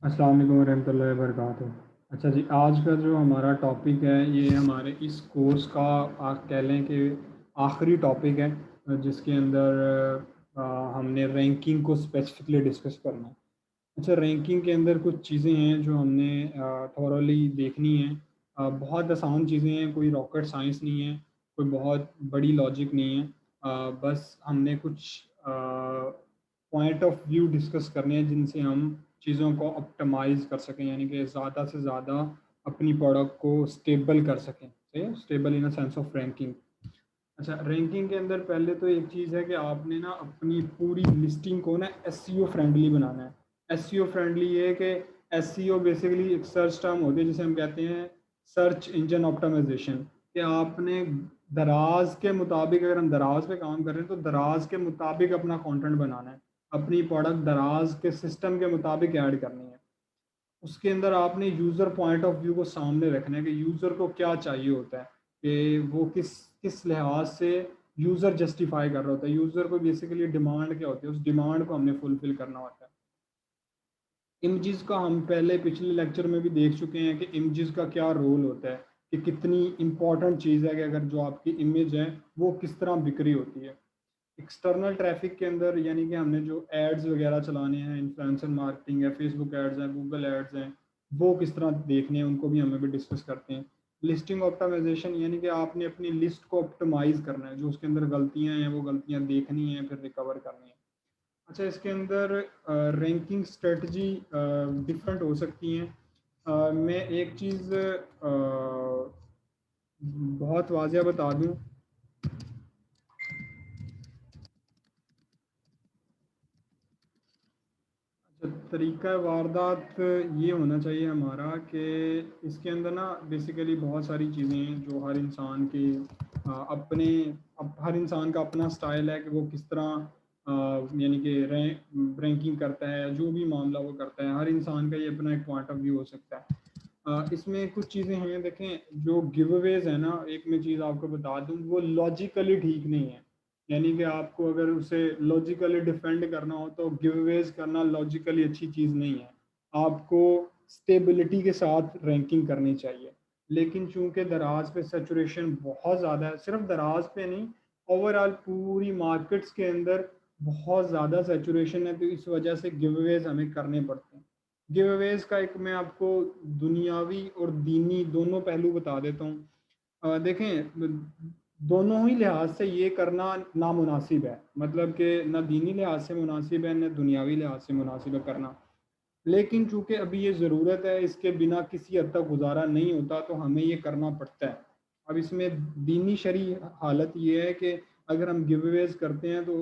अस्सलाम वालेकुम रहमतुल्लाहि व बरकातुहू। अच्छा जी, आज का जो हमारा टॉपिक है ये हमारे इस कोर्स का आप कह लें कि आखिरी टॉपिक है, जिसके अंदर हमने रैंकिंग को स्पेसिफिकली डिस्कस करना है। अच्छा, रैंकिंग के अंदर कुछ चीज़ें हैं जो हमने थॉरली देखनी है। बहुत आसान चीज़ें हैं, कोई रॉकेट साइंस नहीं है, कोई बहुत बड़ी लॉजिक नहीं है। बस हमने कुछ पॉइंट ऑफ व्यू डिस्कस करने हैं जिनसे हम चीज़ों को ऑप्टिमाइज़ कर सकें, यानी कि ज़्यादा से ज़्यादा अपनी प्रोडक्ट को स्टेबल कर सकें। सही है, stable in a sense of ranking. अच्छा, रैंकिंग के अंदर पहले तो एक चीज़ है कि आपने ना अपनी पूरी लिस्टिंग को ना एसईओ फ्रेंडली बनाना है। एसईओ फ्रेंडली ये है कि एसईओ बेसिकली एक सर्च टर्म होती है जिसे हम कहते हैं सर्च इंजन ऑप्टिमाइजेशन। कि आपने दराज के मुताबिक, अगर हम दराज पे काम कर रहे हैं तो दराज के मुताबिक अपना कंटेंट बनाना है, अपनी प्रोडक्ट दराज के सिस्टम के मुताबिक ऐड करनी है। उसके अंदर आपने यूज़र पॉइंट ऑफ व्यू को सामने रखना है कि यूज़र को क्या चाहिए होता है, कि वो किस किस लिहाज से यूज़र जस्टिफाई कर रहा होता है, यूज़र को बेसिकली डिमांड क्या होती है, उस डिमांड को हमने फुलफिल करना होता है। इमेजेस का हम पहले पिछले लेक्चर में भी देख चुके हैं कि इमेजेस का क्या रोल होता है, कि कितनी इंपॉर्टेंट चीज़ है कि अगर जो आपकी इमेज है वो किस तरह बिक्री होती है। एक्सटर्नल ट्रैफिक के अंदर यानी कि हमने जो एड्स वगैरह चलाने हैं, इन्फ्लुएंसर मार्केटिंग है, फेसबुक एड्स हैं, गूगल एड्स हैं, वो किस तरह देखने हैं उनको भी हमें भी डिस्कस करते हैं। लिस्टिंग ऑप्टिमाइजेशन यानी कि आपने अपनी लिस्ट को ऑप्टिमाइज करना है, जो उसके अंदर गलतियां हैं वो गलतियां देखनी हैं, फिर रिकवर करनी है। अच्छा, इसके अंदर रैंकिंग स्ट्रेटजी डिफरेंट हो सकती हैं। मैं एक चीज़ बहुत वाजिया बता दूं। तरीका वारदात ये होना चाहिए हमारा कि इसके अंदर ना बेसिकली बहुत सारी चीज़ें हैं जो हर इंसान के अपने हर इंसान का अपना स्टाइल है कि वो किस तरह यानी कि रैंकिंग करता है, जो भी मामला वो करता है, हर इंसान का ये अपना एक पॉइंट ऑफ व्यू हो सकता है। इसमें कुछ चीज़ें हैं, देखें जो गिव अवेज है ना, एक मैं चीज़ आपको बता दूं, वो लॉजिकली ठीक नहीं है। यानी कि आपको अगर उसे लॉजिकली डिफेंड करना हो तो गिव अवेज करना लॉजिकली अच्छी चीज़ नहीं है। आपको स्टेबिलिटी के साथ रैंकिंग करनी चाहिए। लेकिन चूंकि दराज पे सेचुरेशन बहुत ज़्यादा है, सिर्फ दराज पे नहीं, ओवरऑल पूरी मार्केट्स के अंदर बहुत ज़्यादा सेचुरेशन है, तो इस वजह से गिव अवेज हमें करने पड़ते हैं। गिव अवेज का एक मैं आपको दुनियावी और दीनी दोनों पहलू बता देता हूँ। देखें, दोनों ही लिहाज से ये करना नामुनासिब है, मतलब कि ना दीनी लिहाज से मुनासिब है, ना दुनियावी लिहाज से मुनासिब है करना। लेकिन चूंकि अभी ये ज़रूरत है, इसके बिना किसी हद तक गुजारा नहीं होता, तो हमें ये करना पड़ता है। अब इसमें दीनी शरी हालत ये है कि अगर हम गिव अवेज करते हैं तो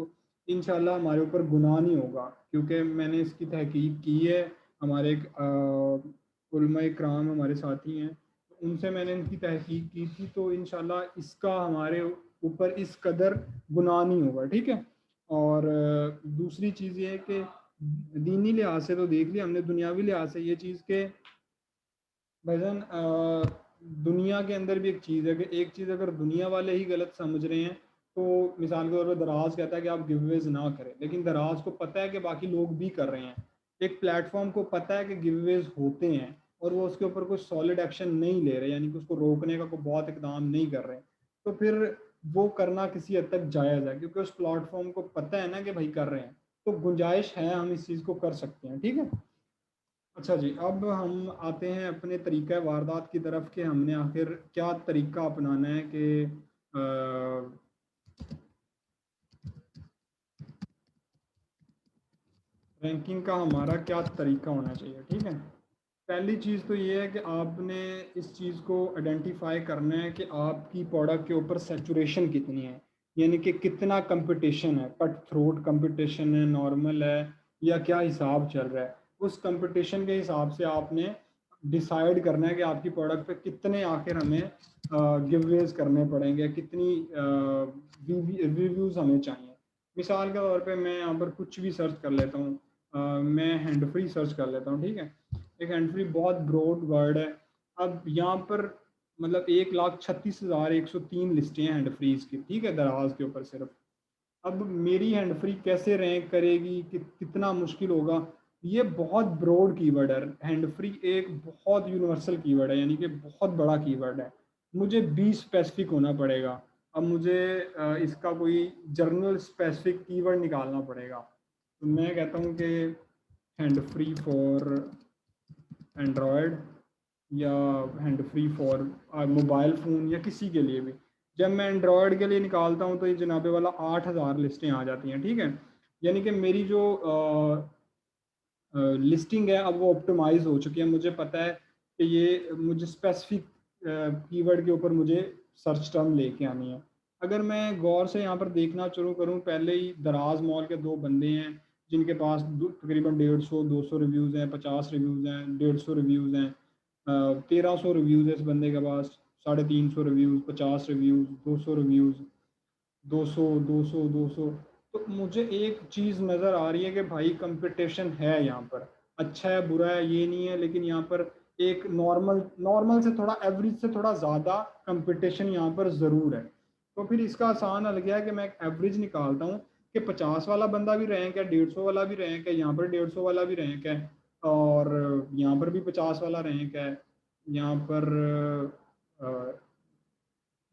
इंशाल्लाह हमारे ऊपर गुनाह नहीं होगा, क्योंकि मैंने इसकी तहकीक की है। हमारे एक उलमा इकराम हमारे साथी हैं, तो उनसे मैंने इनकी तहकीक की थी, तो इंशाल्लाह इसका हमारे ऊपर इस कदर गुनाह नहीं होगा। ठीक है। और दूसरी चीज़ ये है कि दीनी लिहाज से तो देख लिया हमने, दुनियावी लिहाज से ये चीज़ के भाईजान, दुनिया के अंदर भी एक चीज़ है कि एक चीज़ अगर दुनिया वाले ही गलत समझ रहे हैं, तो मिसाल के तौर पर दराज कहता है कि आप गिवअवेज ना करें, लेकिन दराज को पता है कि बाकी लोग भी कर रहे हैं। एक प्लेटफॉर्म को पता है कि गिवअवेज होते हैं और वो उसके ऊपर कोई सॉलिड एक्शन नहीं ले रहे, यानी कि उसको रोकने का कोई बहुत इकदाम नहीं कर रहे, तो फिर वो करना किसी हद तक जायज़ है, क्योंकि उस प्लेटफॉर्म को पता है ना कि भाई कर रहे हैं, तो गुंजाइश है, हम इस चीज़ को कर सकते हैं। ठीक है। अच्छा जी, अब हम आते हैं अपने तरीक़ा वारदात की तरफ कि हमने आखिर क्या तरीका अपनाना है कि रैंकिंग का हमारा क्या तरीका होना चाहिए। ठीक है। पहली चीज़ तो ये है कि आपने इस चीज़ को आइडेंटिफाई करना है कि आपकी प्रोडक्ट के ऊपर सेचुरेशन कितनी है, यानी कि कितना कंपटीशन है, कट थ्रोट कंपटीशन है, नॉर्मल है, या क्या हिसाब चल रहा है। उस कंपटीशन के हिसाब से आपने डिसाइड करना है कि आपकी प्रोडक्ट पे कितने आखिर हमें गिववेज करने पड़ेंगे, कितनी रिव्यूज़ हमें चाहिए। मिसाल के तौर पे मैं यहाँ पर कुछ भी सर्च कर लेता हूँ। मैं हैंड फ्री सर्च कर लेता हूँ। ठीक है। एक हैंड फ्री बहुत ब्रॉड वर्ड है। अब यहाँ पर मतलब 1,36,103 लिस्टें हैं हैंड फ्रीज की। ठीक है, दराज के ऊपर सिर्फ। अब मेरी हैंड फ्री कैसे रैंक करेगी, कितना मुश्किल होगा, ये बहुत ब्रॉड कीवर्ड है। हैंड फ्री एक बहुत यूनिवर्सल कीवर्ड है, यानी कि बहुत बड़ा कीवर्ड है। मुझे बी स्पेसिफिक होना पड़ेगा। अब मुझे इसका कोई जर्नल स्पेसिफिक कीवर्ड निकालना पड़ेगा। तो मैं कहता हूँ कि हैंड फ्री फॉर एंड्रॉयड या hand free for mobile phone या किसी के लिए भी। जब मैं एंड्रॉयड के लिए निकालता हूँ तो ये जनाबे वाला 8,000 लिस्टें आ जाती हैं, ठीक है। यानी कि मेरी जो लिस्टिंग है अब वो ऑप्टिमाइज हो चुकी है। मुझे पता है कि ये मुझे स्पेसिफिक कीवर्ड के ऊपर मुझे सर्च टर्म लेके आनी है। अगर मैं गौर से यहाँ पर देखना शुरू करूँ, पहले ही दराज मॉल के दो बंदे हैं जिनके पास तकरीबन 150-200 रिव्यूज़ हैं, 50 रिव्यूज़ हैं, 150 रिव्यूज़ हैं, 1300 रिव्यूज़ है इस बंदे के पास, 350 रिव्यूज़, 50 रिव्यूज़, 200 रिव्यूज़, 200 200 200। तो मुझे एक चीज़ नज़र आ रही है कि भाई कंपटीशन है यहाँ पर। अच्छा है बुरा है ये नहीं है, लेकिन यहाँ पर एक नॉर्मल नॉर्मल से थोड़ा एवरेज से थोड़ा ज़्यादा कंपटीशन यहाँ पर ज़रूर है। तो फिर इसका आसान हल गया है कि मैं एक एवरेज निकालता हूँ कि 50 वाला बंदा भी रैंक है, 150 वाला भी रैंक है, यहाँ पर 150 वाला भी रैंक है, और यहाँ पर भी 50 वाला रैंक है, यहाँ पर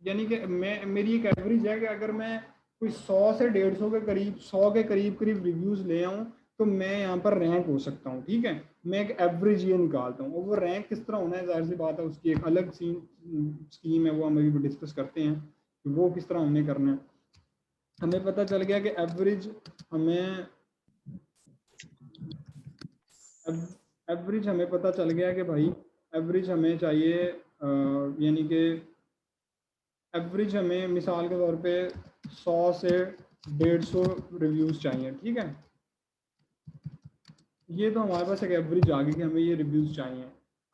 यानी कि मैं मेरी एक एवरेज है कि अगर मैं कोई 100 से 150 के करीब, 100 के करीब करीब रिव्यूज़ ले आऊँ तो मैं यहाँ पर रैंक हो सकता हूँ, ठीक है। मैं एक एवरेज ये निकालता हूँ, और वो रैंक किस तरह होना है जाहिर सी बात है उसकी एक अलग स्कीम है, वो हम अभी डिस्कस करते हैं कि वो किस तरह हमने करना है। हमें पता चल गया कि हमें पता चल गया कि भाई एवरेज हमें चाहिए, यानी कि एवरेज हमें मिसाल के तौर पे 100 से 150 रिव्यूज़ चाहिए, ठीक है। ये तो हमारे पास एक एवरेज आ गई कि हमें ये रिव्यूज़ चाहिए।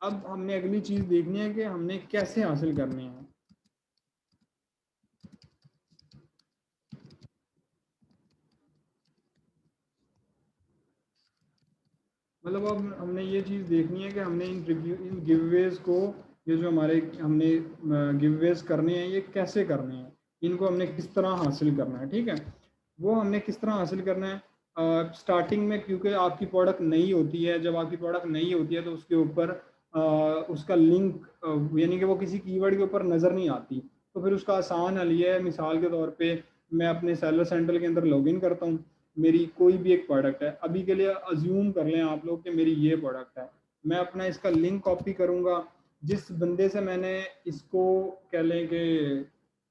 अब हमने अगली चीज़ देखनी है कि हमने कैसे हासिल करने हैं। मतलब अब हमने ये चीज़ देखनी है कि हमने इन गिववेज को, ये जो हमारे हमने गिववेज करने हैं ये कैसे करने हैं, इनको हमने किस तरह हासिल करना है, ठीक है। वो हमने किस तरह हासिल करना है, स्टार्टिंग में क्योंकि आपकी प्रोडक्ट नई होती है, जब आपकी प्रोडक्ट नई होती है तो उसके ऊपर उसका लिंक, यानी कि वो किसी कीवर्ड के ऊपर नज़र नहीं आती। तो फिर उसका आसान हल ये है, मिसाल के तौर पे मैं अपने सेलर सेंटर के अंदर लॉगिन करता हूँ, मेरी कोई भी एक प्रोडक्ट है, अभी के लिए अज्यूम कर लें आप लोग कि मेरी ये प्रोडक्ट है, मैं अपना इसका लिंक कॉपी करूँगा। जिस बंदे से मैंने इसको कह लें कि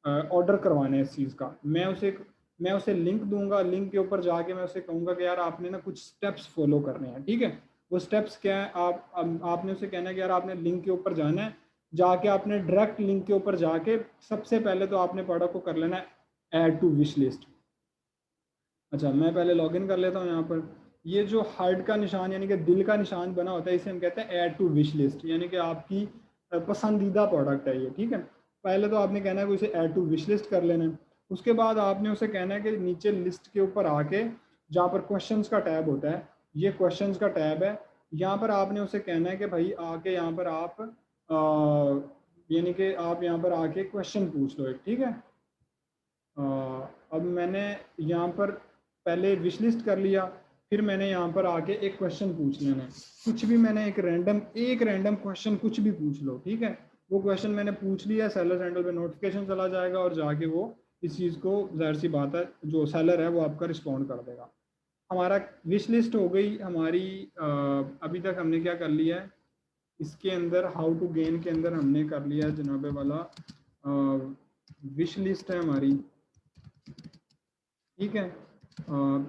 ऑर्डर करवाना है इस चीज़ का, मैं उसे लिंक दूंगा, लिंक के ऊपर जाके मैं उसे कहूँगा कि यार आपने ना कुछ स्टेप्स फॉलो करने हैं, ठीक है। वो स्टेप्स क्या है, आपने उसे कहना है कि यार आपने लिंक के ऊपर जाना है, जाके आपने डायरेक्ट लिंक के ऊपर जाके सबसे पहले तो आपने प्रोडक्ट को कर लेना है ऐड टू विश लिस्ट। अच्छा, मैं पहले लॉगिन कर लेता हूँ यहाँ पर। ये जो हार्ट का निशान यानी कि दिल का निशान बना होता है, इसे हम कहते हैं ऐड टू विश लिस्ट, यानी कि आपकी पसंदीदा प्रोडक्ट है ये, ठीक है। पहले तो आपने कहना है कि उसे ऐड टू विश लिस्ट कर लेना है। उसके बाद आपने उसे कहना है कि नीचे लिस्ट के ऊपर आके जहाँ पर क्वेश्चंस का टैब होता है, ये क्वेश्चंस का टैब है, यहाँ पर आपने उसे कहना है कि भाई आके यहाँ पर आप यानी कि आप यहाँ पर आके क्वेश्चन पूछ लो एक, ठीक है। अब मैंने यहाँ पर पहले विश लिस्ट कर लिया, फिर मैंने यहाँ पर आके एक क्वेश्चन पूछ लेना है, कुछ भी मैंने एक रैंडम क्वेश्चन कुछ भी पूछ लो, ठीक है। वो क्वेश्चन मैंने पूछ लिया, सेलर हैंडल पे नोटिफिकेशन चला जाएगा और जाके वो इस चीज़ को, जाहिर सी बात है जो सेलर है वो आपका रिस्पॉन्ड कर देगा। हमारा विश लिस्ट हो गई हमारी। अभी तक हमने क्या कर लिया है इसके अंदर, हाउ टू गेन के अंदर हमने कर लिया जनाबे वाला विश लिस्ट है हमारी, ठीक है।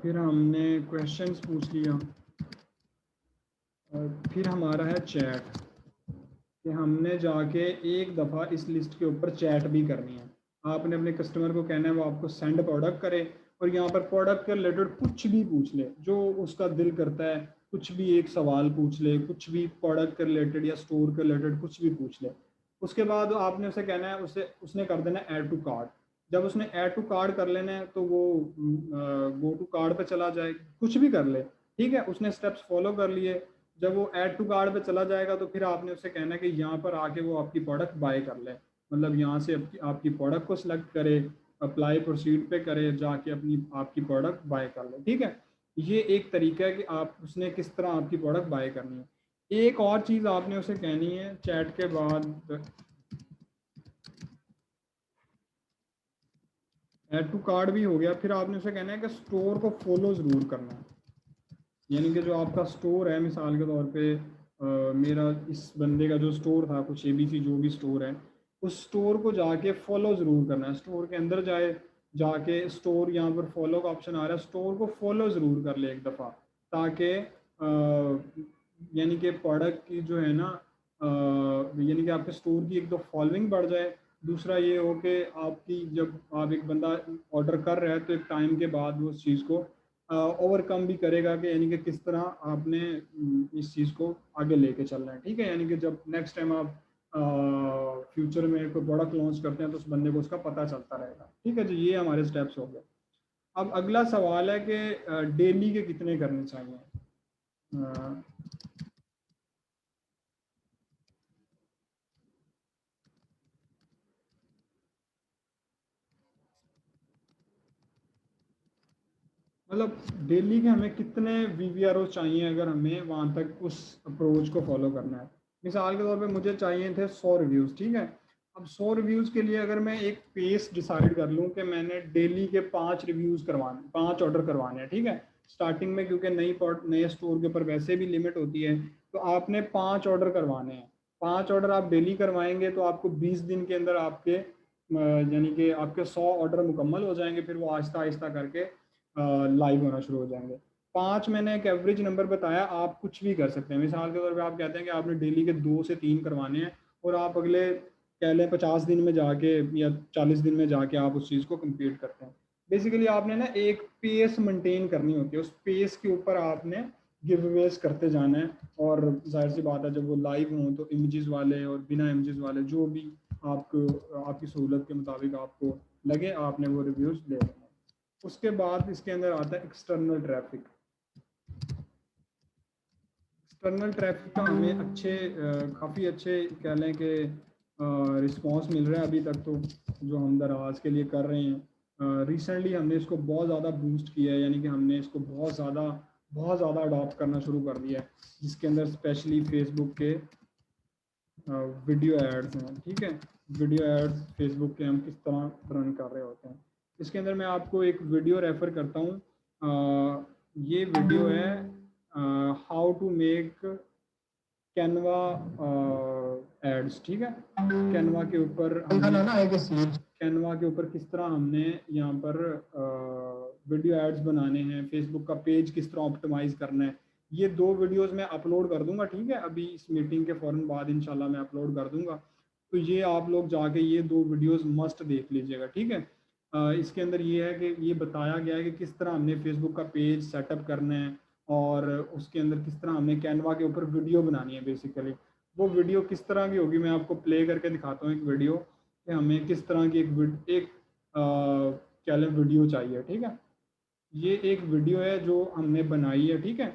फिर हमने क्वेश्चंस पूछ लिया, फिर हमारा है चैट, कि हमने जाके एक दफ़ा इस लिस्ट के ऊपर चैट भी करनी है। आपने अपने कस्टमर को कहना है वो आपको सेंड प्रोडक्ट करे, और यहाँ पर प्रोडक्ट के रिलेटेड कुछ भी पूछ ले जो उसका दिल करता है, कुछ भी एक सवाल पूछ ले, कुछ भी प्रोडक्ट के रिलेटेड या स्टोर के रिलेटेड कुछ भी पूछ ले। उसके बाद आपने उसे कहना है, उसने कर देना ऐड टू कार्ट। जब उसने ऐड टू कार्ड कर लेना है तो वो गो टू कार्ड पे चला जाए, कुछ भी कर ले, ठीक है। उसने स्टेप्स फॉलो कर लिए, जब वो ऐड टू कार्ड पे चला जाएगा तो फिर आपने उससे कहना है कि यहाँ पर आके वो आपकी प्रोडक्ट बाय कर ले, मतलब यहाँ से आपकी प्रोडक्ट को सिलेक्ट करे, अप्लाई प्रोसीड पे करे, जाके अपनी आपकी प्रोडक्ट बाय कर ले, ठीक है। ये एक तरीका है कि आप उसने किस तरह आपकी प्रोडक्ट बाय करनी है। एक और चीज़ आपने उसे कहनी है चैट के बाद, ऐड टू कार्ड भी हो गया, फिर आपने उसे कहना है कि स्टोर को फॉलो ज़रूर करना है। यानी कि जो आपका स्टोर है, मिसाल के तौर पे मेरा इस बंदे का जो स्टोर था, कुछ ABC जो भी स्टोर है, उस स्टोर को जाके फॉलो ज़रूर करना है। स्टोर के अंदर जाके स्टोर, यहाँ पर फॉलो का ऑप्शन आ रहा है, स्टोर को फॉलो ज़रूर कर ले एक दफ़ा, ताकि यानी कि प्रोडक्ट की जो है ना, यानी कि आपके स्टोर की एक तो फॉलोइंग बढ़ जाए, दूसरा ये हो कि आपकी जब आप एक बंदा ऑर्डर कर रहा है तो एक टाइम के बाद वो उस चीज़ को ओवरकम भी करेगा, कि यानी कि किस तरह आपने इस चीज़ को आगे लेके चलना है। ठीक है, यानी कि जब नेक्स्ट टाइम आप फ्यूचर में कोई प्रोडक्ट लॉन्च करते हैं तो उस बंदे को उसका पता चलता रहेगा। ठीक है जी, ये हमारे स्टेप्स हो गए। अब अगला सवाल है कि डेली के कितने करने चाहिए। अ, मतलब डेली के हमें कितने VVRO चाहिए अगर हमें वहाँ तक उस अप्रोच को फॉलो करना है। मिसाल के तौर पे मुझे चाहिए थे 100 रिव्यूज़। ठीक है, अब 100 रिव्यूज़ के लिए अगर मैं एक पेस डिसाइड कर लूँ कि मैंने डेली के 5 रिव्यूज़ करवाने, 5 ऑर्डर करवाने हैं। ठीक है, स्टार्टिंग में क्योंकि नए स्टोर के ऊपर वैसे भी लिमिट होती है, तो आपने 5 ऑर्डर करवाने हैं। 5 ऑर्डर आप डेली करवाएंगे तो आपको 20 दिन के अंदर आपके यानी कि आपके 100 ऑर्डर मुकम्मल हो जाएंगे, फिर वो आहिस्ता आहिस्ता करके लाइव होना शुरू हो जाएंगे। 5 मैंने एक एवरेज नंबर बताया, आप कुछ भी कर सकते हैं। मिसाल के तौर पे आप कहते हैं कि आपने डेली के 2 से 3 करवाने हैं, और आप अगले कह लें 50 दिन में जाके या 40 दिन में जाके आप उस चीज़ को कंप्लीट करते हैं। बेसिकली आपने ना एक पेस मेंटेन करनी होती है, उस पेस के ऊपर आपने गिव अवेज करते जाना है। और जाहिर सी बात है, जब वो लाइव हों तो इमेजेस वाले और बिना इमेजेस वाले जो भी आपको आपकी सहूलत के मुताबिक आपको लगे, आपने वो रिव्यूज़ ले लेना है। उसके बाद इसके अंदर आता है एक्सटर्नल ट्रैफिक। एक्सटर्नल ट्रैफिक का हमें काफ़ी अच्छे कह लें कि रिस्पांस मिल रहा है अभी तक, तो जो हम दराज के लिए कर रहे हैं। रिसेंटली हमने इसको बहुत ज़्यादा बूस्ट किया है, यानी कि हमने इसको बहुत ज़्यादा अडॉप्ट करना शुरू कर दिया है, जिसके अंदर स्पेशली फेसबुक के वीडियो एड्स हैं। ठीक है, वीडियो एड्स फेसबुक के हम किस तरह रन कर रहे होते हैं। इसके अंदर मैं आपको एक वीडियो रेफ़र करता हूँ। ये वीडियो है how to make Canva ads. ठीक है, कैनवा के ऊपर कैनवा के ऊपर किस तरह हमने यहाँ पर वीडियो एड्स बनाने हैं, फेसबुक का पेज किस तरह ऑप्टिमाइज़ करना है, ये 2 वीडियोस मैं अपलोड कर दूंगा। ठीक है, अभी इस मीटिंग के फ़ौरन बाद इंशाल्लाह मैं अपलोड कर दूंगा, तो ये आप लोग जाके ये 2 वीडियोस मस्ट देख लीजिएगा। ठीक है, इसके अंदर ये है कि ये बताया गया है कि किस तरह हमने फेसबुक का पेज सेटअप करना है, और उसके अंदर किस तरह हमने कैनवा के ऊपर वीडियो बनानी है। बेसिकली वो वीडियो किस तरह की होगी, मैं आपको प्ले करके दिखाता हूँ एक वीडियो, कि हमें किस तरह की एक क्या लें वीडियो चाहिए। ठीक है, ये एक वीडियो है जो हमने बनाई है। ठीक है,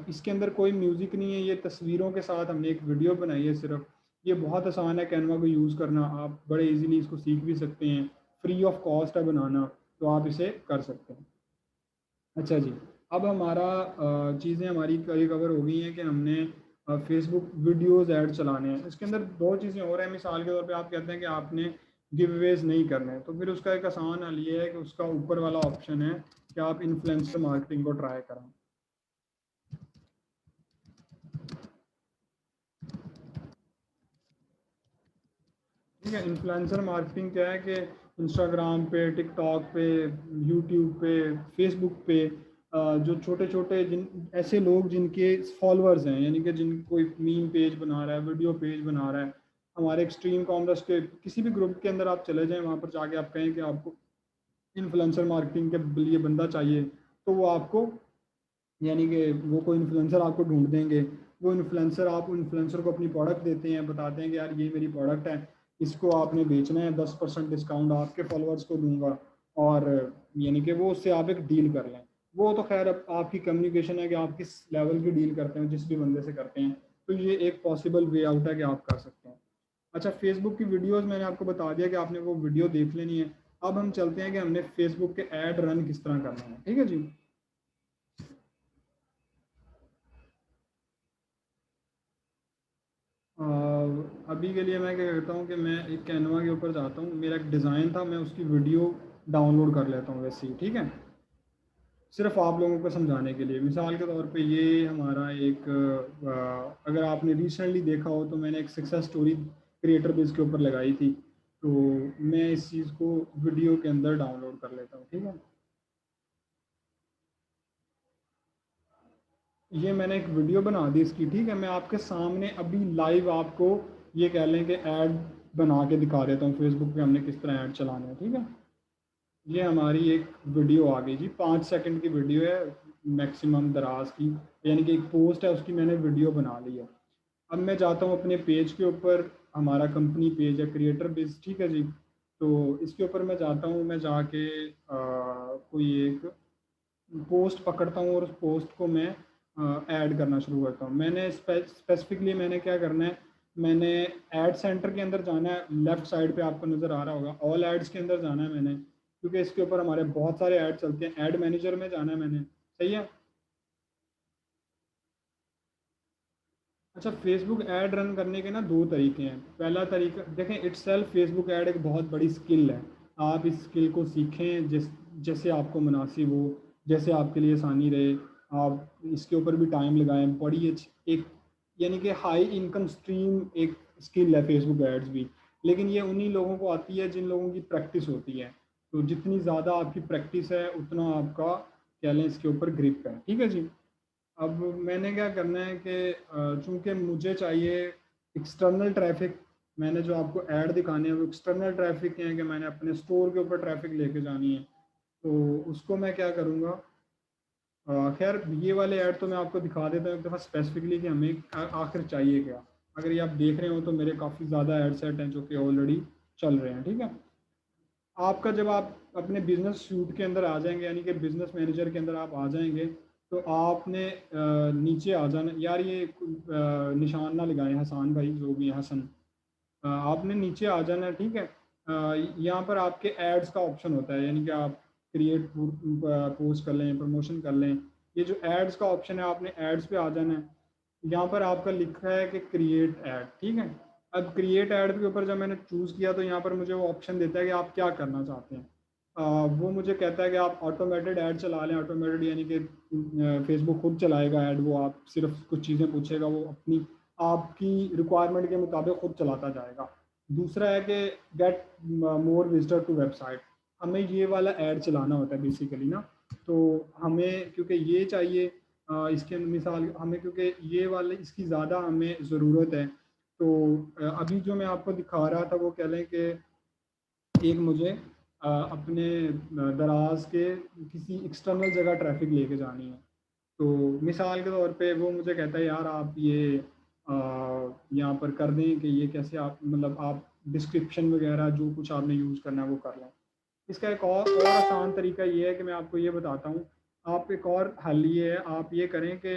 इसके अंदर कोई म्यूज़िक नहीं है, ये तस्वीरों के साथ हमने एक वीडियो बनाई है सिर्फ। ये बहुत आसान है कैनवा को यूज़ करना, आप बड़े इजीली इसको सीख भी सकते हैं, फ्री ऑफ कॉस्ट है बनाना, तो आप इसे कर सकते हैं। अच्छा जी, अब हमारा चीज़ें हमारी कवर हो गई हैं कि हमने फेसबुक वीडियोज़ ऐड चलाने हैं। इसके अंदर 2 चीज़ें और हैं। मिसाल के तौर पे आप कहते हैं कि आपने गिव अवेज नहीं करने हैं, तो फिर उसका एक आसान हल ये है कि उसका ऊपर वाला ऑप्शन है कि आप इन्फ्लुएंसर मार्केटिंग को ट्राई करें। ठीक है, इन्फ्लुएंसर मार्केटिंग क्या है कि इंस्टाग्राम पे, टिकटॉक पे, यूट्यूब पे, फेसबुक पे जो छोटे छोटे जिन ऐसे लोग जिनके फॉलोअर्स हैं, यानी कि जिन कोई मीम पेज बना रहा है, वीडियो पेज बना रहा है, हमारे एक्सट्रीम कॉमर्स के किसी भी ग्रुप के अंदर आप चले जाएं, वहाँ पर जाके आप कहें कि आपको इन्फ्लुएंसर मार्केटिंग के लिए बंदा चाहिए, तो वो आपको यानी कि वो कोई इन्फ्लुएंसर आपको ढूंढ देंगे। वो इन्फ्लुएंसर, आप इन्फ्लुएंसर को अपनी प्रोडक्ट देते हैं, बताते हैं कि यार ये मेरी प्रोडक्ट है, इसको आपने बेचना है, 10% डिस्काउंट आपके फॉलोअर्स को दूंगा, और यानी कि वो उससे आप एक डील कर लें। वो तो खैर अब आपकी कम्युनिकेशन है कि आप किस लेवल की डील करते हैं, जिस भी बंदे से करते हैं, तो ये एक पॉसिबल वे आउट है कि आप कर सकते हैं। अच्छा, फेसबुक की वीडियोस मैंने आपको बता दिया कि आपने वो वीडियो देख लेनी है। अब हम चलते हैं कि हमने फेसबुक के ऐड रन किस तरह करना है। ठीक है जी, अभी के लिए मैं क्या करता हूँ कि मैं एक कैनवा के ऊपर जाता हूँ, मेरा एक डिज़ाइन था, मैं उसकी वीडियो डाउनलोड कर लेता हूँ वैसे ही, ठीक है, सिर्फ आप लोगों को समझाने के लिए। मिसाल के तौर पे ये हमारा एक अगर आपने रिसेंटली देखा हो तो मैंने एक सक्सेस स्टोरी क्रिएटर बेस के ऊपर लगाई थी, तो मैं इस चीज़ को वीडियो के अंदर डाउनलोड कर लेता हूँ, ठीक है। ये मैंने एक वीडियो बना दी इसकी, ठीक है, मैं आपके सामने अभी लाइव आपको ये कह लें कि ऐड बना के दिखा देता हूँ फेसबुक पे हमने किस तरह ऐड चलाना है, ठीक है। ये हमारी एक वीडियो आ गई जी, 5 सेकंड की वीडियो है मैक्सिमम दराज की, यानी कि एक पोस्ट है उसकी मैंने वीडियो बना ली है। अब मैं जाता हूँ अपने पेज के ऊपर, हमारा कंपनी पेज है क्रिएटर पेज, ठीक है जी। तो इसके ऊपर मैं जाता हूँ, मैं जाके कोई एक पोस्ट पकड़ता हूँ और उस पोस्ट को मैं ऐड करना शुरू करता हूँ। मैंने स्पेसिफिकली मैंने क्या करना है, मैंने ऐड सेंटर के अंदर जाना है, लेफ्ट साइड पे आपको नज़र आ रहा होगा, ऑल एड्स के अंदर जाना है मैंने, क्योंकि इसके ऊपर हमारे बहुत सारे ऐड चलते हैं। ऐड मैनेजर में जाना है मैंने, सही है। अच्छा, फेसबुक ऐड रन करने के ना दो तरीके हैं। पहला तरीका देखें, इट्सल्फ फेसबुक ऐड एक बहुत बड़ी स्किल है, आप इस स्किल को सीखें जैसे आपको मुनासिब हो, जैसे आपके लिए आसानी रहे, आप इसके ऊपर भी टाइम लगाएं। बड़ी अच्छी एक यानी कि हाई इनकम स्ट्रीम एक स्किल है फेसबुक एड्स भी, लेकिन ये उन्हीं लोगों को आती है जिन लोगों की प्रैक्टिस होती है। तो जितनी ज़्यादा आपकी प्रैक्टिस है उतना आपका क्या लें इसके ऊपर ग्रिप है, ठीक है जी। अब मैंने क्या करना है कि चूंकि मुझे चाहिए एक्सटर्नल ट्रैफिक, मैंने जो आपको ऐड दिखाने हैं वो एक्सटर्नल ट्रैफिक हैं कि मैंने अपने स्टोर के ऊपर ट्रैफिक लेके जानी है, तो उसको मैं क्या करूँगा। खैर ये वाले ऐड तो मैं आपको दिखा देता हूँ एक दफ़ा स्पेसिफिकली कि हमें आखिर चाहिए क्या। अगर ये आप देख रहे हो तो मेरे काफ़ी ज़्यादा ऐड सेट हैं जो कि ऑलरेडी चल रहे हैं, ठीक है। आपका जब आप अपने बिजनेस सूट के अंदर आ जाएंगे, यानी कि बिजनेस मैनेजर के अंदर आप आ जाएंगे, तो आपने नीचे आ जाना यार, ये निशान ना लगाएं हसन भाई, जो भी है हसन, आपने नीचे आ जाना है, ठीक है। यहाँ पर आपके एड्स का ऑप्शन होता है, यानी कि आप क्रिएट पोस्ट कर लें, प्रमोशन कर लें। ये जो एड्स का ऑप्शन है आपने एड्स पे आ जाना है। यहाँ पर आपका लिखा है कि क्रिएट ऐड, ठीक है। अब क्रिएट ऐड के ऊपर जब मैंने चूज़ किया तो यहाँ पर मुझे वो ऑप्शन देता है कि आप क्या करना चाहते हैं। वो मुझे कहता है कि आप ऑटोमेटेड ऐड चला लें। ऑटोमेटेड यानी कि फेसबुक खुद चलाएगा ऐड, वो आप सिर्फ कुछ चीज़ें पूछेगा, वो अपनी आपकी रिक्वायरमेंट के मुताबिक खुद चलाता जाएगा। दूसरा है कि get more visitor to website, हमें ये वाला ऐड चलाना होता है बेसिकली ना। तो हमें क्योंकि ये चाहिए, इसके मिसाल हमें क्योंकि ये वाले इसकी ज़्यादा हमें ज़रूरत है, तो अभी जो मैं आपको दिखा रहा था वो कह लें कि एक मुझे अपने दराज के किसी एक्सटर्नल जगह ट्रैफिक लेके जानी है। तो मिसाल के तौर पे वो मुझे कहता है यार आप ये यहाँ पर कर दें कि ये कैसे आप मतलब आप डिस्क्रिप्शन वगैरह जो कुछ आपने यूज़ करना है वो कर लें। इसका एक और आसान तरीका ये है कि मैं आपको ये बताता हूँ। आप एक और हल ये है, आप ये करें कि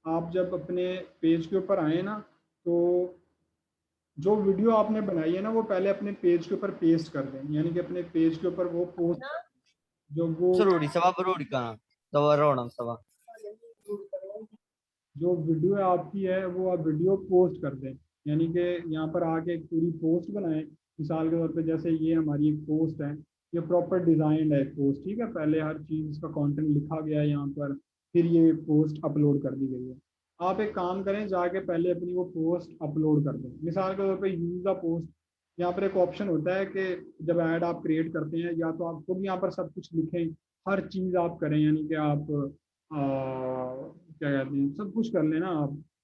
आप जब अपने पेज के ऊपर आए ना, तो जो वीडियो आपने बनाई है ना वो पहले अपने पेज के ऊपर पेस्ट कर दें, यानी कि अपने पेज के ऊपर वो पोस्ट जो वो Sorry, sama beruri kana. Tawa ronam sama. जो वीडियो आपकी है वो आप वीडियो पोस्ट कर दें, यानी कि यहाँ पर आके एक पूरी पोस्ट बनाएं। मिसाल के तौर पे जैसे ये हमारी एक पोस्ट है, ये प्रॉपर डिज़ाइन है एक पोस्ट, ठीक है। पहले हर चीज़ इसका कंटेंट लिखा गया है यहाँ पर, फिर ये पोस्ट अपलोड कर दी गई है। आप एक काम करें, जाके पहले अपनी वो पोस्ट अपलोड कर दें। मिसाल के तौर पे यूज़ द पोस्ट, यहाँ पर एक ऑप्शन होता है कि जब ऐड आप क्रिएट करते हैं या तो आप खुद यहाँ पर सब कुछ लिखें, हर चीज़ आप करें, यानी कि आप क्या कहते हैं सब कुछ कर लेना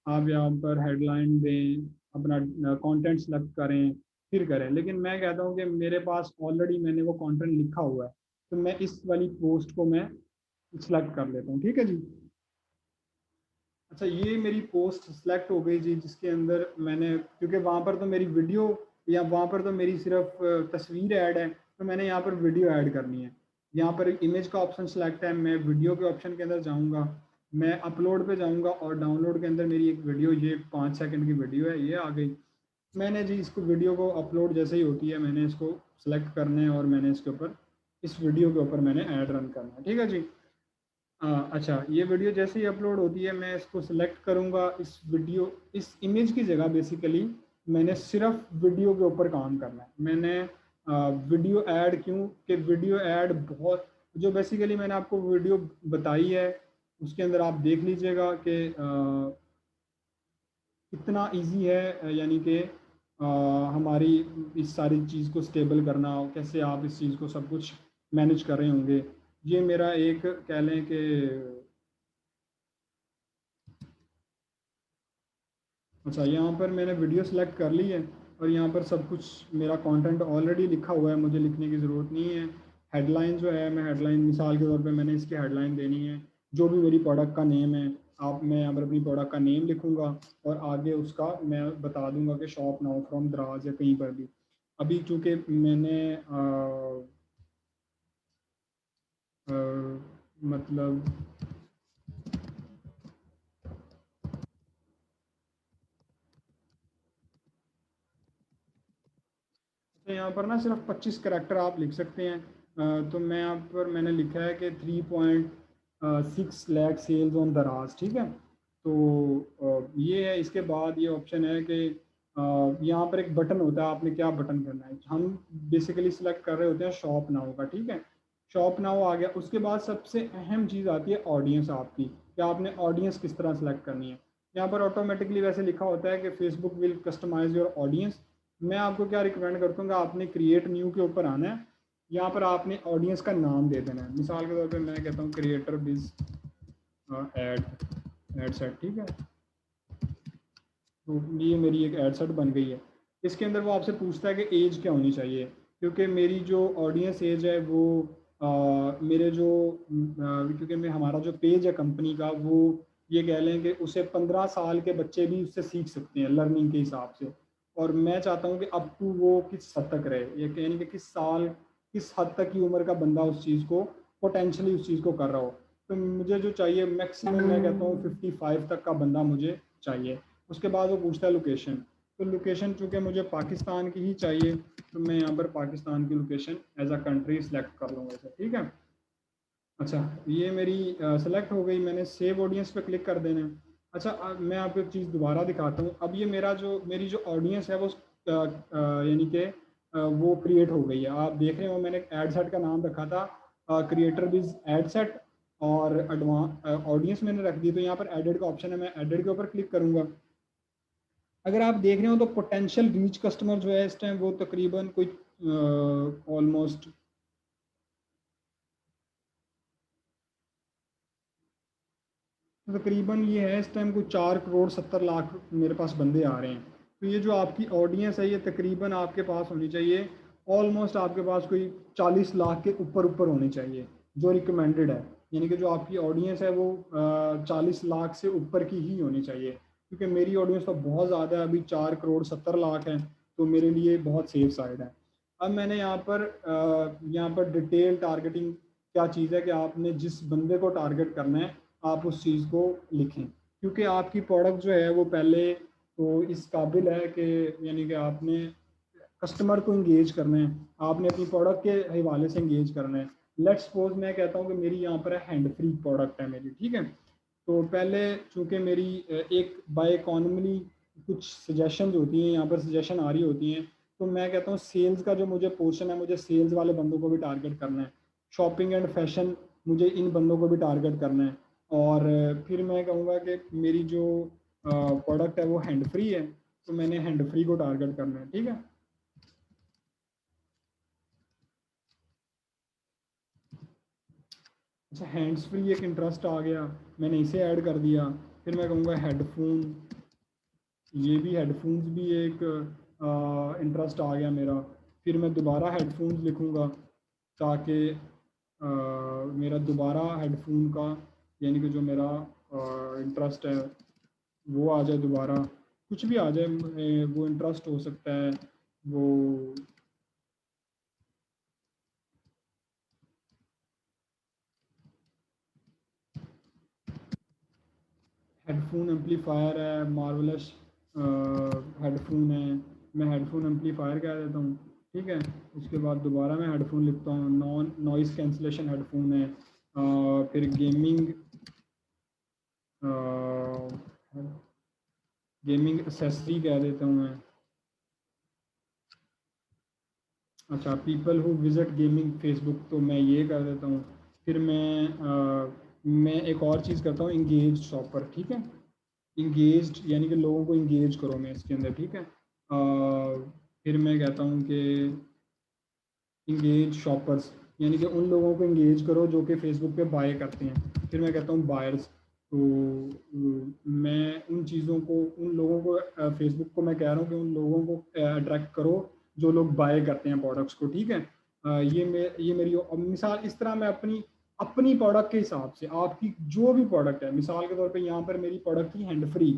आप यहाँ पर हेडलाइन दें, अपना कंटेंट सेलेक्ट करें, फिर करें। लेकिन मैं कहता हूँ कि मेरे पास ऑलरेडी मैंने वो कंटेंट लिखा हुआ है, तो मैं इस वाली पोस्ट को मैं सेलेक्ट कर लेता हूँ, ठीक है जी। अच्छा, ये मेरी पोस्ट सेलेक्ट हो गई जी, जिसके अंदर मैंने क्योंकि वहाँ पर तो मेरी वीडियो या वहाँ पर तो मेरी सिर्फ तस्वीर ऐड है, तो मैंने यहाँ पर वीडियो ऐड करनी है। यहाँ पर इमेज का ऑप्शन सेलेक्ट है, मैं वीडियो के ऑप्शन के अंदर जाऊँगा, मैं अपलोड पे जाऊँगा और डाउनलोड के अंदर मेरी एक वीडियो, ये 5 सेकंड की वीडियो है, ये आ गई। मैंने जी इसको वीडियो को अपलोड जैसे ही होती है मैंने इसको सेलेक्ट करना है और मैंने इसके ऊपर इस वीडियो के ऊपर मैंने ऐड रन करना है, ठीक है जी। अच्छा, ये वीडियो जैसे ही अपलोड होती है मैं इसको सिलेक्ट करूँगा, इस वीडियो इस इमेज की जगह बेसिकली मैंने सिर्फ वीडियो के ऊपर काम करना है। मैंने वीडियो ऐड, क्यों कि वीडियो ऐड बहुत, जो बेसिकली मैंने आपको वीडियो बताई है उसके अंदर आप देख लीजिएगा कि कितना इजी है, यानी कि हमारी इस सारी चीज़ को स्टेबल करना, कैसे आप इस चीज़ को सब कुछ मैनेज कर रहे होंगे। ये मेरा एक कह लें कि अच्छा, यहाँ पर मैंने वीडियो सेलेक्ट कर ली है और यहाँ पर सब कुछ मेरा कंटेंट ऑलरेडी लिखा हुआ है, मुझे लिखने की ज़रूरत नहीं है। हेडलाइन जो है, मैं हेडलाइन मिसाल के तौर पे मैंने इसकी हेडलाइन देनी है जो भी मेरी प्रोडक्ट का नेम है। मैं यहाँ पर अपनी प्रोडक्ट का नेम लिखूँगा और आगे उसका मैं बता दूंगा कि शॉप नाउ फ्रॉम दराज या कहीं पर भी। अभी चूँकि मैंने मतलब तो यहाँ पर ना सिर्फ 25 करैक्टर आप लिख सकते हैं। तो मैं यहाँ पर मैंने लिखा है कि 3.6 लाख सेल्स ऑन दराज, ठीक है। तो ये है। इसके बाद ये ऑप्शन है कि यहाँ पर एक बटन होता है, आपने क्या बटन करना है। हम बेसिकली सिलेक्ट कर रहे होते हैं शॉप नाउ का, ठीक है। शॉप नाउ आ गया। उसके बाद सबसे अहम चीज़ आती है ऑडियंस आपकी, कि आपने ऑडियंस किस तरह सेलेक्ट करनी है। यहाँ पर ऑटोमेटिकली वैसे लिखा होता है कि Facebook will customise your audience. मैं आपको क्या रिकमेंड करता हूँ कि आपने क्रिएट न्यू के ऊपर आना है। यहाँ पर आपने ऑडियंस का नाम दे देना है। मिसाल के तौर पे मैं कहता हूँ क्रिएटर बिज एड एड सेट, ठीक है। तो ये मेरी एक एड सेट बन गई है। इसके अंदर वो आपसे पूछता है कि एज क्या होनी चाहिए, क्योंकि मेरी जो ऑडियंस एज है वो मेरे जो क्योंकि मैं हमारा जो पेज है कंपनी का, वो ये कह लें कि उसे 15 साल के बच्चे भी उससे सीख सकते हैं लर्निंग के हिसाब से। और मैं चाहता हूँ कि अप टू वो किस हद तक रहे, ये यानी कि किस साल, किस हद तक की उम्र का बंदा उस चीज़ को पोटेंशली उस चीज़ को कर रहा हो। तो मुझे जो चाहिए मैक्सिमम, मैं कहता हूँ 55 तक का बंदा मुझे चाहिए। उसके बाद वो पूछता है लोकेशन। तो लोकेशन चूँकि मुझे पाकिस्तान की ही चाहिए, तो मैं यहाँ पर पाकिस्तान की location as a country select कर लूँगा इसे, ठीक है। अच्छा, ये मेरी सेलेक्ट हो गई। मैंने सेव ऑडियंस पे क्लिक कर देना है। अच्छा, अब मैं आपको एक चीज़ दोबारा दिखाता हूँ। अब ये मेरी जो ऑडियंस है वो यानी कि वो क्रिएट हो गई है। आप देख रहे हो मैंने एड सेट का नाम रखा था क्रिएटर बिज एड सेट, और एडवांस ऑडियंस मैंने रख दी। तो यहाँ पर एडिट का ऑप्शन है, मैं एडिट के ऊपर क्लिक करूँगा। अगर आप देख रहे हो तो पोटेंशियल रीच कस्टमर जो है इस टाइम वो तकरीबन कोई ऑलमोस्ट तकरीबन ये है इस टाइम कोई 4 करोड़ 70 लाख मेरे पास बंदे आ रहे हैं। तो ये जो आपकी ऑडियंस है ये तकरीबन आपके पास होनी चाहिए, ऑलमोस्ट आपके पास कोई 40 लाख के ऊपर ऊपर होनी चाहिए जो रिकमेंडेड है। यानी कि जो आपकी ऑडियंस है वो 40 लाख से ऊपर की ही होनी चाहिए, क्योंकि मेरी ऑडियंस तो बहुत ज़्यादा है, अभी 4 करोड़ 70 लाख है। तो मेरे लिए बहुत सेफ साइड है। अब मैंने यहाँ पर डिटेल टारगेटिंग क्या चीज़ है कि आपने जिस बंदे को टारगेट करना है आप उस चीज़ को लिखें, क्योंकि आपकी प्रोडक्ट जो है वो पहले तो इस काबिल है कि यानी कि आपने कस्टमर को इंगेज करना है, आपने अपनी प्रोडक्ट के हवाले से इंगेज करना है। लेट्स सपोज मैं कहता हूँ कि मेरी यहाँ पर हैंड फ्री प्रोडक्ट है मेरी, ठीक है। तो पहले चूँकि मेरी एक बाय इकॉनमी कुछ सजेशन होती हैं, यहाँ पर सजेशन आ रही होती हैं। तो मैं कहता हूँ सेल्स का जो मुझे पोर्शन है, मुझे सेल्स वाले बंदों को भी टारगेट करना है। शॉपिंग एंड फैशन, मुझे इन बंदों को भी टारगेट करना है। और फिर मैं कहूँगा कि मेरी जो प्रोडक्ट है वो हैंड फ्री है, तो मैंने हैंड फ्री को टारगेट करना है, ठीक है। अच्छा, हैंड्स फ्री एक इंटरेस्ट आ गया, मैंने इसे ऐड कर दिया। फिर मैं कहूँगा हेडफोन, ये भी हेडफोन्स भी एक इंटरेस्ट आ गया मेरा। फिर मैं दोबारा हेडफोन्स लिखूँगा ताकि मेरा दोबारा हेडफोन का यानी कि जो मेरा इंटरेस्ट है वो आ जाए दोबारा। कुछ भी आ जाए, वो इंटरेस्ट हो सकता है वो। हेडफोन एम्पलीफायर है, मार्वलस हेडफोन है, मैं हेडफोन एम्पलीफायर कह देता हूँ, ठीक है। उसके बाद दोबारा मैं हेडफोन लिखता हूँ, नॉन नॉइस कैंसलेशन हेडफोन है। फिर गेमिंग एसेसरी कह देता हूँ मैं। अच्छा, people who visit gaming Facebook, तो मैं ये कर देता हूँ। फिर मैं एक और चीज़ करता हूँ, इंगेज शॉपर, ठीक है। इंगेज्ड यानी कि लोगों को इंगेज करो मैं इसके अंदर, ठीक है। फिर मैं कहता हूँ कि इंगेज शॉपर्स, यानी कि उन लोगों को इंगेज करो जो कि फेसबुक पे बाय करते हैं। फिर मैं कहता हूँ बायर्स, तो मैं उन चीज़ों को, उन लोगों को, फेसबुक को मैं कह रहा हूँ कि उन लोगों को अट्रैक्ट करो जो लोग बाय करते हैं प्रोडक्ट्स को, ठीक है। ये मेरी मिसाल, इस तरह मैं अपनी अपनी प्रोडक्ट के हिसाब से, आपकी जो भी प्रोडक्ट है, मिसाल के तौर पे यहाँ पर मेरी प्रोडक्ट थी हैंड फ्री,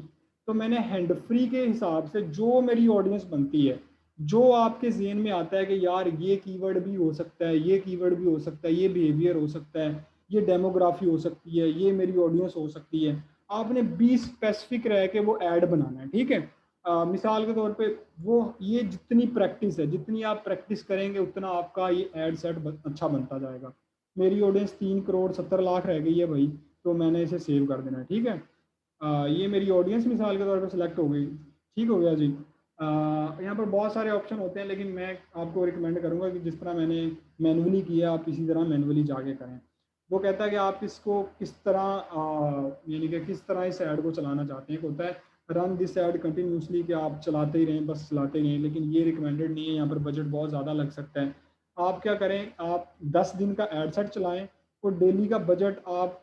तो मैंने हैंड फ्री के हिसाब से जो मेरी ऑडियंस बनती है, जो आपके ज़हन में आता है कि यार ये कीवर्ड भी हो सकता है, ये कीवर्ड भी हो सकता है, ये बिहेवियर हो सकता है, ये डेमोग्राफी हो सकती है, ये मेरी ऑडियंस हो सकती है, आपने 20 स्पेसिफिक रह के वो ऐड बनाना है, ठीक है। मिसाल के तौर पे वो, ये जितनी प्रैक्टिस है, जितनी आप प्रैक्टिस करेंगे उतना आपका ये एड सेट अच्छा बनता जाएगा। मेरी ऑडियंस 3 करोड़ 70 लाख रह गई है भाई, तो मैंने इसे सेव कर देना है, ठीक है। ये मेरी ऑडियंस मिसाल के तौर पे सिलेक्ट हो गई, ठीक हो गया जी। यहाँ पर बहुत सारे ऑप्शन होते हैं, लेकिन मैं आपको रिकमेंड करूँगा कि जिस तरह मैंने मैनुअली किया, आप इसी तरह मैनुअली जाके करें। वो कहता है कि आप इसको किस तरह, यानी कि किस तरह इस ऐड को चलाना चाहते हैं। एक होता है रन दिस ऐड कंटिन्यूसली, कि आप चलाते ही रहें, बस चलाते ही रहें, लेकिन ये रिकमेंडेड नहीं है, यहाँ पर बजट बहुत ज़्यादा लग सकता है। आप क्या करें, आप 10 दिन का एड सेट चलाएं, और डेली का बजट आप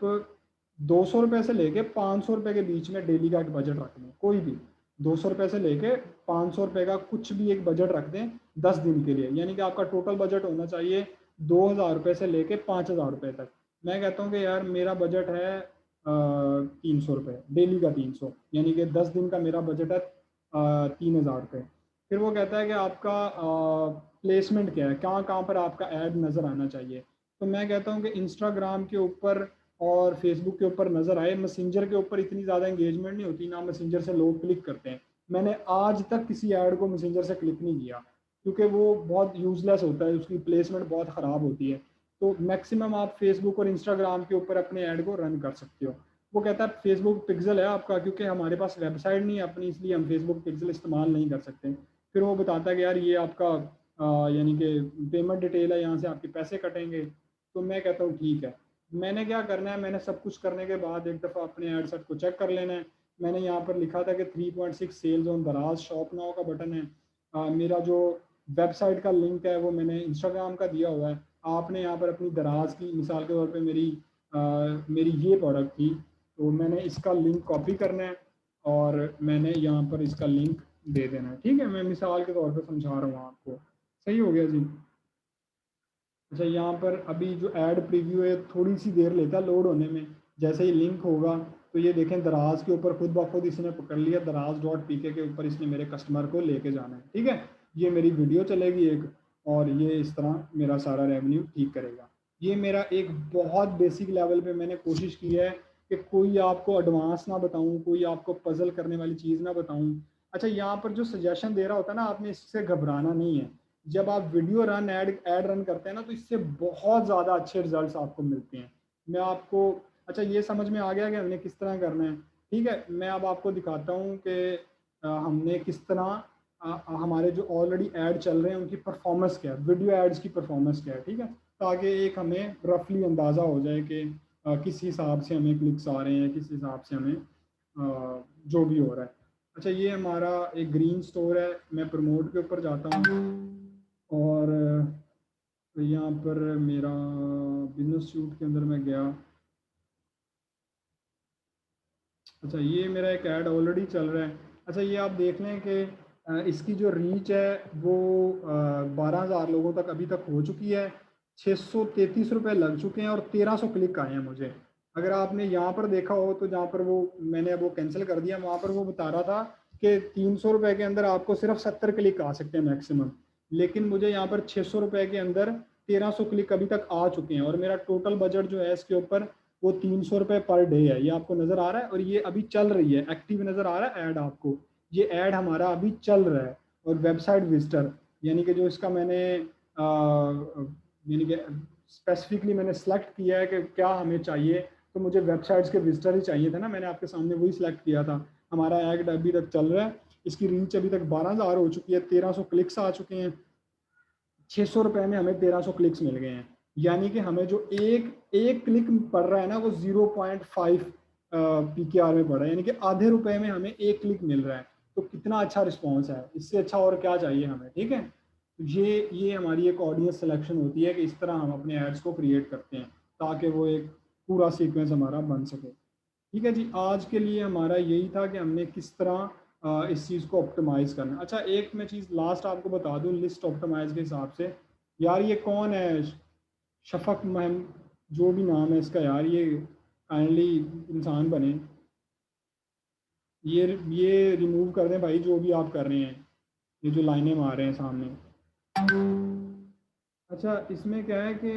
200 रुपये से लेके 500 रुपये के बीच में डेली का एक बजट रख लें, कोई भी 200 रुपये से लेके 500 रुपये का कुछ भी एक बजट रख दें 10 दिन के लिए, यानी कि आपका टोटल बजट होना चाहिए 2,000 रुपये से लेके 5,000 रुपये तक। मैं कहता हूँ कि यार मेरा बजट है 300 रुपये, डेली का 300, यानी कि 10 दिन का मेरा बजट है 3,000 रुपये। फिर वो कहता है कि आपका प्लेसमेंट क्या है, कहाँ कहाँ पर आपका ऐड नज़र आना चाहिए। तो मैं कहता हूँ कि इंस्टाग्राम के ऊपर और फेसबुक के ऊपर नज़र आए। मैसेंजर के ऊपर इतनी ज़्यादा इंगेजमेंट नहीं होती, ना मैसेंजर से लोग क्लिक करते हैं। मैंने आज तक किसी ऐड को मैसेंजर से क्लिक नहीं किया, क्योंकि वो बहुत यूजलेस होता है, उसकी प्लेसमेंट बहुत ख़राब होती है। तो मैक्सिमम आप फेसबुक और इंस्टाग्राम के ऊपर अपने ऐड को रन कर सकते हो। वो कहता है फेसबुक पिक्सल है आपका, क्योंकि हमारे पास वेबसाइट नहीं है अपनी, इसलिए हम फेसबुक पिक्सल इस्तेमाल नहीं कर सकते। फिर वो बताता है कि यार ये आपका यानी कि पेमेंट डिटेल है, यहाँ से आपके पैसे कटेंगे। तो मैं कहता हूँ ठीक है। मैंने क्या करना है, मैंने सब कुछ करने के बाद एक दफ़ा अपने एड सेट को चेक कर लेना है। मैंने यहाँ पर लिखा था कि 3.6 सेल्स ऑन दराज, शॉप नाउ का बटन है। मेरा जो वेबसाइट का लिंक है वो मैंने इंस्टाग्राम का दिया हुआ है। आपने यहाँ पर अपनी दराज की, मिसाल के तौर पे मेरी ये प्रोडक्ट थी, तो मैंने इसका लिंक कॉपी करना है और मैंने यहाँ पर इसका लिंक दे देना है, ठीक है। मैं मिसाल के तौर पे समझा रहा हूँ आपको, सही हो गया जी। अच्छा, यहाँ पर अभी जो ऐड प्रीव्यू है थोड़ी सी देर लेता है लोड होने में। जैसे ही लिंक होगा तो ये देखें दराज के ऊपर खुद ब खुद इसने पकड़ लिया, दराज.pk के ऊपर इसने मेरे कस्टमर को लेके जाना है, ठीक है। ये मेरी वीडियो चलेगी एक, और ये इस तरह मेरा सारा रेवेन्यू ठीक करेगा। ये मेरा एक बहुत बेसिक लेवल पे मैंने कोशिश की है कि कोई आपको एडवांस ना बताऊं, कोई आपको पजल करने वाली चीज़ ना बताऊं। अच्छा, यहाँ पर जो सजेशन दे रहा होता है ना, आपने इससे घबराना नहीं है। जब आप वीडियो रन ऐड रन करते हैं ना, तो इससे बहुत ज़्यादा अच्छे रिजल्ट्स आपको मिलते हैं। मैं आपको, अच्छा ये समझ में आ गया कि हमने किस तरह करना है, ठीक है। मैं अब आपको दिखाता हूँ कि हमने किस तरह हमारे जो ऑलरेडी ऐड चल रहे हैं उनकी परफॉर्मेंस क्या है, वीडियो एड्स की परफॉर्मेंस क्या है, ठीक है। ताकि एक हमें रफली अंदाज़ा हो जाए कि किस हिसाब से हमें क्लिक्स आ रहे हैं, किस हिसाब से हमें जो भी हो रहा है। अच्छा, ये हमारा एक ग्रीन स्टोर है। मैं प्रमोट के ऊपर जाता हूँ, और यहाँ पर मेरा बिजनेस सूट के अंदर मैं गया। अच्छा, ये मेरा एक ऐड ऑलरेडी चल रहा है। अच्छा, ये आप देख लें कि इसकी जो रीच है वो 12,000 लोगों तक अभी तक हो चुकी है। 633 रुपये लग चुके हैं और 1300 क्लिक आए हैं मुझे। अगर आपने यहाँ पर देखा हो तो जहाँ पर वो, मैंने अब वो कैंसिल कर दिया, वहाँ पर वो बता रहा था कि 300 रुपये के अंदर आपको सिर्फ 70 क्लिक आ सकते हैं मैक्सिमम। लेकिन मुझे यहाँ पर 600 रुपये के अंदर 1300 क्लिक अभी तक आ चुके हैं, और मेरा टोटल बजट जो है इसके ऊपर वो 300 रुपये पर डे है। ये आपको नज़र आ रहा है, और ये अभी चल रही है, एक्टिव नज़र आ रहा है ऐड आपको। ये ऐड हमारा अभी चल रहा है। और वेबसाइट विजिटर, यानी कि जो इसका मैंने यानी कि स्पेसिफिकली मैंने सेलेक्ट किया है कि क्या हमें चाहिए, तो मुझे वेबसाइट्स के विजिटर ही चाहिए थे ना, मैंने आपके सामने वही सिलेक्ट किया था। हमारा ऐड अभी तक चल रहा है, इसकी रीच अभी तक 12,000 हो चुकी है, 1300 क्लिक्स आ चुके हैं। 600 रुपये में हमें 1300 क्लिक्स मिल गए हैं। यानी कि हमें जो एक एक क्लिक पड़ रहा है ना वो 0.5 PKR में पड़ रहा है, यानी कि आधे रुपए में हमें एक क्लिक मिल रहा है। तो कितना अच्छा रिस्पॉन्स है, इससे अच्छा और क्या चाहिए हमें, ठीक है। तो ये हमारी एक ऑडियंस सिलेक्शन होती है कि इस तरह हम अपने एड्स को क्रिएट करते हैं ताकि वो एक पूरा सीक्वेंस हमारा बन सके। ठीक है जी, आज के लिए हमारा यही था कि हमने किस तरह इस चीज़ को ऑप्टिमाइज़ करना है। अच्छा, एक मैं चीज़ लास्ट आपको बता दूं लिस्ट ऑप्टिमाइज़ के हिसाब से। यार ये कौन है, शफक महम, जो भी नाम है इसका, यार ये काइंडली इंसान बने, ये रिमूव कर दें भाई, जो भी आप कर रहे हैं, ये जो लाइनें मार रहे हैं सामने। अच्छा, इसमें क्या है कि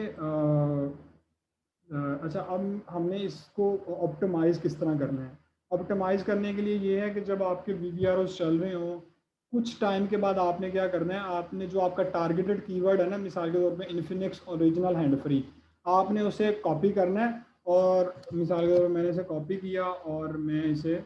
अच्छा, अब हमने इसको ऑप्टिमाइज़ किस तरह करना है। ऑप्टिमाइज़ करने के लिए ये है कि जब आपके VBROs चल रहे हों, कुछ टाइम के बाद आपने क्या करना है, आपने जो आपका टारगेटेड कीवर्ड है ना, मिसाल के तौर पे इन्फिनिक्स ओरिजिनल हैंड फ्री, आपने उसे कॉपी करना है। और मिसाल के तौर पर मैंने इसे कॉपी किया और मैं इसे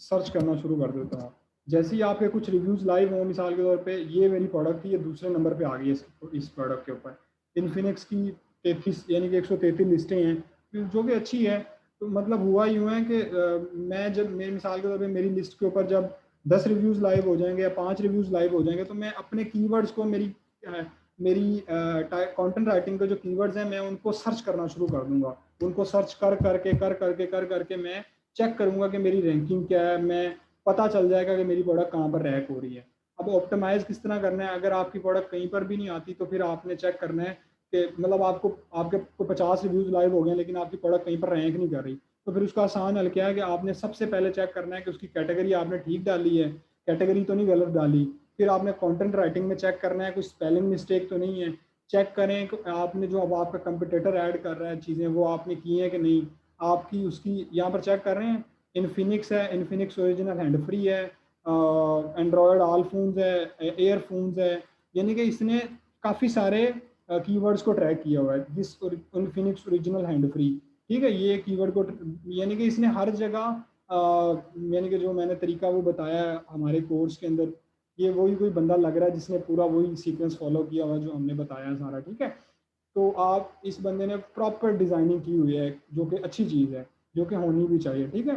सर्च करना शुरू कर देता हूँ। जैसे ही आपके कुछ रिव्यूज़ लाइव हों, मिसाल के तौर पे ये मेरी प्रोडक्ट थी, ये दूसरे नंबर पे आ गई है इस प्रोडक्ट के ऊपर। इन्फिनिक्स की 33 यानी कि 133 लिस्टें हैं जो कि अच्छी है। तो मतलब हुआ यूँ है कि मैं जब मेरी मिसाल के तौर पे मेरी लिस्ट के ऊपर जब 10 रिव्यूज़ लाइव हो जाएंगे या 5 रिव्यूज़ लाइव हो जाएंगे, तो मैं अपने कीवर्ड्स को मेरी कंटेंट राइटिंग के जो कीवर्ड्स हैं मैं उनको सर्च करना शुरू कर दूंगा। उनको सर्च कर करके मैं चेक करूंगा कि मेरी रैंकिंग क्या है, मैं पता चल जाएगा कि मेरी प्रोडक्ट कहाँ पर रैंक हो रही है। अब ऑप्टिमाइज किस तरह करना है, अगर आपकी प्रोडक्ट कहीं पर भी नहीं आती तो फिर आपने चेक करना है कि मतलब आपके 50 रिव्यूज लाइव हो गए लेकिन आपकी प्रोडक्ट कहीं पर रैंक नहीं कर रही, तो फिर उसका आसान हल क्या है कि आपने सबसे पहले चेक करना है कि उसकी कैटेगरी आपने ठीक डाली है, कैटेगरी तो नहीं गलत डाली। फिर आपने कंटेंट राइटिंग में चेक करना है कोई स्पेलिंग मिस्टेक तो नहीं है। चेक करें कि आपने जो अब आपका कंपटीटर ऐड कर रहा है चीज़ें वो आपने की हैं कि नहीं, आपकी उसकी यहाँ पर चेक कर रहे हैं। इन्फिनिक्स है, इन्फिनिक्स ओरिजिनल हैंड फ्री है, एंड्रॉयड ऑल फोन्स है, एयर फोन्स है, यानी कि इसने काफ़ी सारे कीवर्ड्स को ट्रैक किया हुआ है this Infinix original hand free. ठीक है, ये कीवर्ड को यानी कि इसने हर जगह यानी कि जो मैंने तरीका वो बताया है हमारे कोर्स के अंदर, ये वही कोई बंदा लग रहा है जिसने पूरा वही सीक्वेंस फॉलो किया हुआ जो हमने बताया है सारा। ठीक है, तो आप इस बंदे ने प्रॉपर डिज़ाइनिंग की हुई है जो कि अच्छी चीज़ है, जो कि होनी भी चाहिए। ठीक है,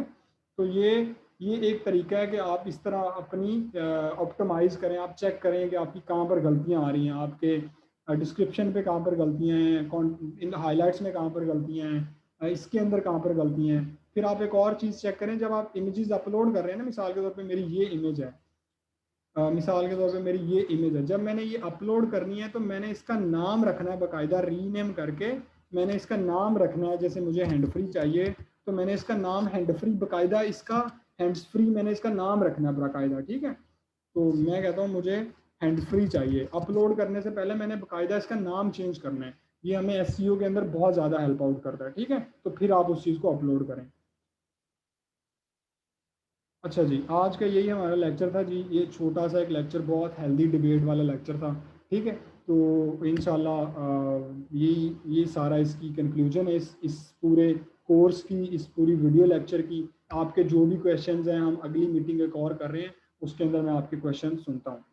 तो ये एक तरीका है कि आप इस तरह अपनी ऑप्टिमाइज़ करें, आप चेक करें कि आपकी कहाँ पर गलतियाँ आ रही हैं, आपके डिस्क्रिप्शन पे कहाँ पर गलतियाँ हैं, इन हाइलाइट्स में कहाँ पर गलतियाँ हैं, इसके अंदर कहाँ पर गलतियाँ हैं। फिर आप एक और चीज़ चेक करें, जब आप इमेजेस अपलोड कर रहे हैं ना, मिसाल के तौर पे मेरी ये इमेज है, मिसाल के तौर पे मेरी ये इमेज है, जब मैंने ये अपलोड करनी है तो मैंने इसका नाम रखना है बाकायदा, रीनेम करके मैंने इसका नाम रखना है। जैसे मुझे हैंड फ्री चाहिए तो मैंने इसका नाम हैंड फ्री बाकायदा, इसका हैंड्स फ्री मैंने इसका नाम रखना है बाकायदा। ठीक है, तो मैं कहता हूँ मुझे हैंड फ्री चाहिए, अपलोड करने से पहले मैंने बाकायदा इसका नाम चेंज करना है। ये हमें एसईओ के अंदर बहुत ज़्यादा हेल्प आउट करता है। ठीक है, तो फिर आप उस चीज़ को अपलोड करें। अच्छा जी, आज का यही हमारा लेक्चर था जी, ये छोटा सा एक लेक्चर, बहुत हेल्दी डिबेट वाला लेक्चर था। ठीक है, तो इंशाल्लाह ये सारा इसकी कंक्लूजन है इस पूरे कोर्स की, इस पूरी वीडियो लेक्चर की। आपके जो भी क्वेश्चंस हैं हम अगली मीटिंग एक और कर रहे हैं, उसके अंदर मैं आपके क्वेश्चन सुनता हूँ।